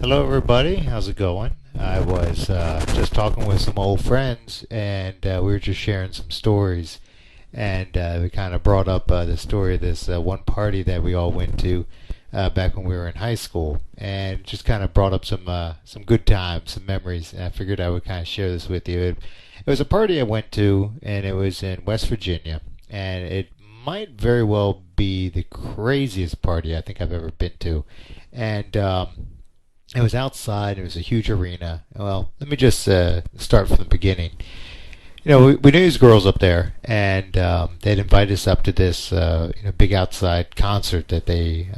Hello, everybody. How's it going? I was just talking with some old friends, and we were just sharing some stories. And we kind of brought up the story of this one party that we all went to back when we were in high school, and just kind of brought up some good times, some memories. And I figured I would kind of share this with you. It was a party I went to, and it was in West Virginia, and it might very well be the craziest party I think I've ever been to. And it was outside. It was a huge arena. Well, let me just start from the beginning. We knew these girls up there, and they'd invited us up to this big outside concert that they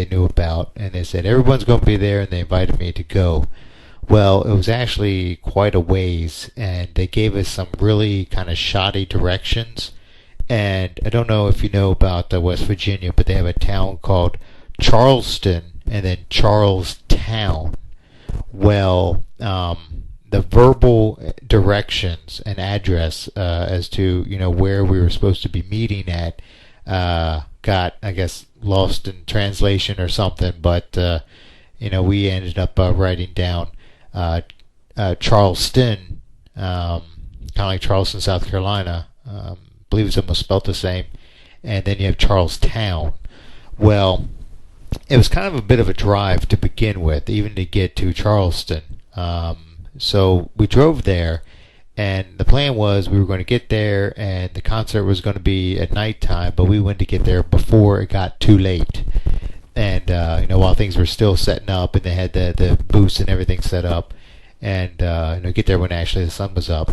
knew about, and they said everyone's going to be there, and they invited me to go. Well, it was actually quite a ways, and they gave us some really kind of shoddy directions. And I don't know if you know about West Virginia, but they have a town called Charleston and then Charlestown. Well, the verbal directions and address as to where we were supposed to be meeting at got, I guess, lost in translation or something. But we ended up writing down Charleston, kind of like Charleston, South Carolina. I believe it's almost spelled the same. And then you have Charlestown. Well, it was kind of a bit of a drive to begin with, even to get to Charleston. So we drove there, and the plan was we were going to get there, and the concert was going to be at nighttime, but we wanted to get there before it got too late. And while things were still setting up, and they had the booths and everything set up, and get there when actually the sun was up.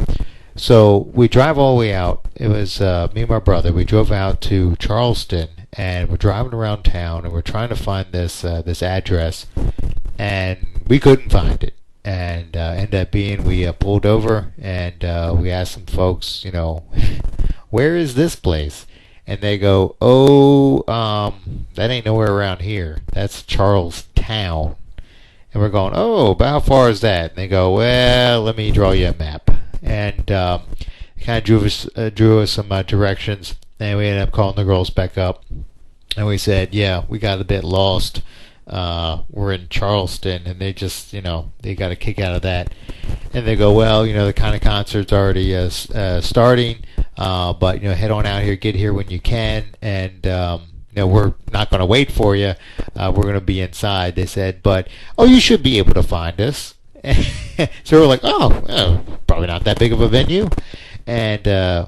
So we drive all the way out. It was me and my brother. We drove out to Charleston, and we're driving around town, and we're trying to find this address, and we couldn't find it. And ended up being we pulled over, and we asked some folks, where is this place? And they go, oh, that ain't nowhere around here. That's Charlestown. And we're going, oh, but how far is that? And they go, well, let me draw you a map. And they kind of drew us some directions, and we ended up calling the girls back up. And we said, yeah, we got a bit lost. We're in Charleston, and they just, they got a kick out of that. And they go, well, the kind of concert's already starting, but, head on out here, get here when you can, and, we're not going to wait for you. We're going to be inside, they said, but, oh, you should be able to find us. So we're like, oh, probably not that big of a venue. And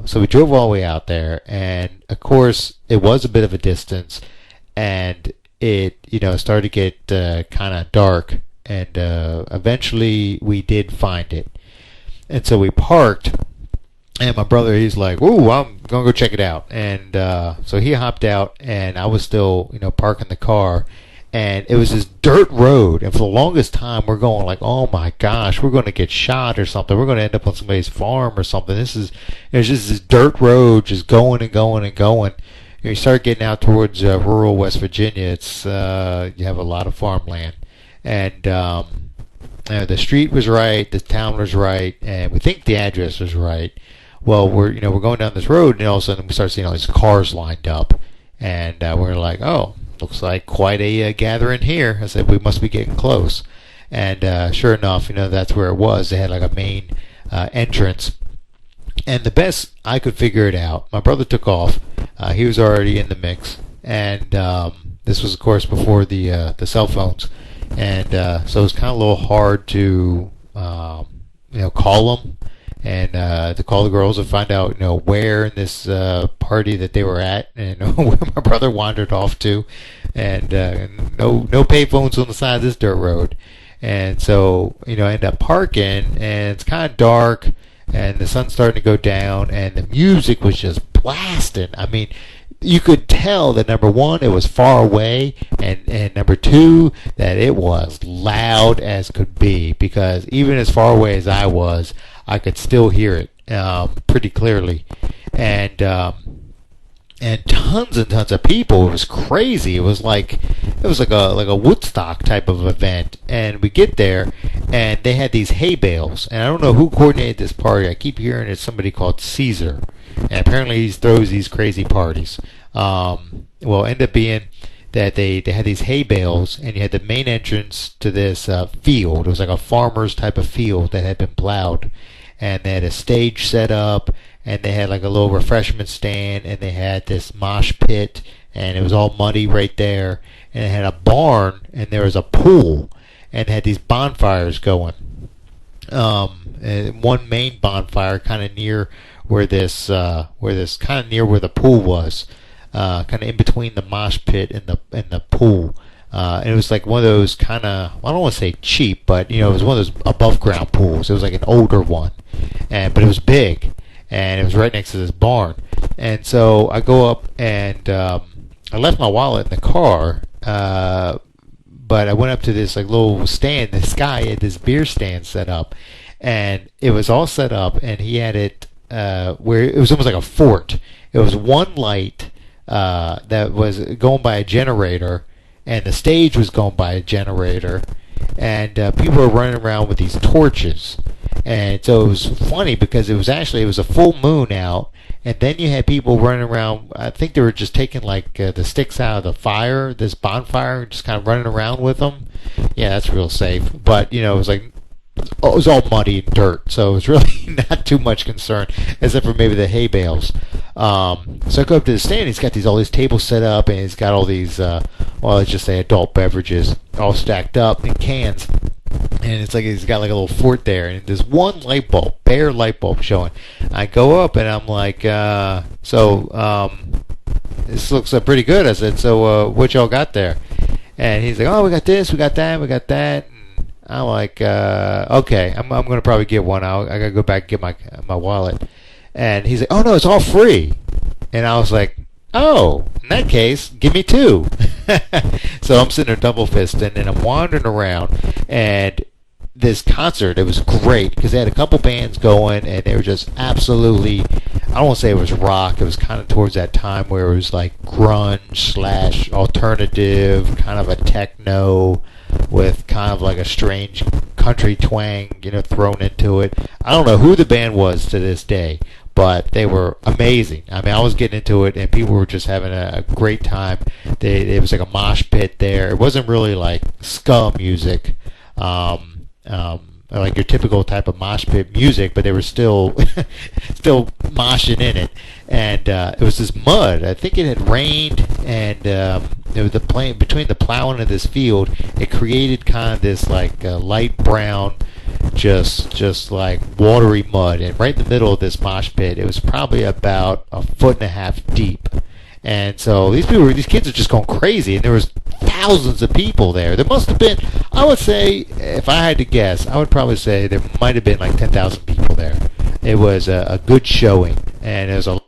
so we drove all the way out there, and of course it was a bit of a distance, and it started to get kind of dark, and eventually we did find it. And so we parked, and my brother, he's like, ooh, I'm gonna go check it out. And so he hopped out, and I was still parking the car. And it was this dirt road, and for the longest time we're going like, oh my gosh, we're going to get shot or something. We're going to end up on somebody's farm or something. It's just this dirt road just going and going and going. You start getting out towards rural West Virginia, it's you have a lot of farmland, and the street was right, the town was right, and we think the address was right. Well, we're going down this road, and all of a sudden we start seeing all these cars lined up, and we're like, oh, looks like quite a gathering here. I said, we must be getting close. And sure enough, that's where it was. They had like a main entrance. And the best I could figure it out, my brother took off. He was already in the mix. And this was, of course, before the cell phones. And so it was kind of a little hard to, call them. And to call the girls and find out, where in this party that they were at, and where my brother wandered off to, and no payphones on the side of this dirt road. And so, I end up parking, and it's kind of dark, and the sun's starting to go down, and the music was just blasting. I mean, you could tell that number one, it was far away, and number two, that it was loud as could be, because even as far away as I was, I could still hear it pretty clearly, and tons and tons of people. It was crazy. It was like a Woodstock type of event. And we get there, and they had these hay bales, and I don't know who coordinated this party. I keep hearing it's somebody called Caesar, and apparently he throws these crazy parties. Well, end up being that they had these hay bales, and you had the main entrance to this field. It was like a farmer's type of field that had been plowed, and they had a stage set up, and they had like a little refreshment stand, and they had this mosh pit, and it was all muddy right there, and it had a barn, and there was a pool, and it had these bonfires going. And one main bonfire kind of near where this kind of near where the pool was, kind of in between the mosh pit and the pool. And it was like one of those kind of, I don't want to say cheap, but it was one of those above ground pools. It was like an older one, but it was big, and it was right next to this barn. And so I go up, and I left my wallet in the car. But I went up to this like little stand. This guy had this beer stand set up, and it was all set up, and he had it where it was almost like a fort. It was one light that was going by a generator, and the stage was going by a generator, and people were running around with these torches. And so it was funny because it was a full moon out, and then you had people running around. I think they were just taking like the sticks out of the fire, this bonfire, and just kind of running around with them. Yeah, that's real safe. But it was like, it was all muddy and dirt, so it was really not too much concern, except for maybe the hay bales. So I go up to the stand. He's got all these tables set up, and he's got all these, let's just say adult beverages all stacked up in cans. And it's like he's got like a little fort there, and there's one bare light bulb showing. I go up, and I'm like, this looks pretty good. I said, so what y'all got there? And he's like, oh, we got this, we got that, we got that. And I'm like, okay, I'm gonna probably get one. I gotta go back and get my wallet. And he's like, oh no, it's all free. And I was like, oh, in that case, give me two. So I'm sitting there double fisting, and I'm wandering around, and this concert, it was great because they had a couple bands going, and they were just absolutely, I don't want to say it was rock, it was kind of towards that time where it was like grunge / alternative, kind of a techno with kind of like a strange country twang, thrown into it. I don't know who the band was to this day, but they were amazing. I mean, I was getting into it, and people were just having a great time. It was like a mosh pit there. It wasn't really like ska music, like your typical type of mosh pit music, but they were still moshing in it. And it was this mud. I think it had rained, and it was between the plowing of this field, it created kind of this like light brown, just like watery mud, and right in the middle of this mosh pit, it was probably about 1.5 feet deep. And so these kids are just going crazy, and there was thousands of people there. There must have been, I would say, if I had to guess, I would probably say there might have been like 10,000 people there. It was a good showing, and there was a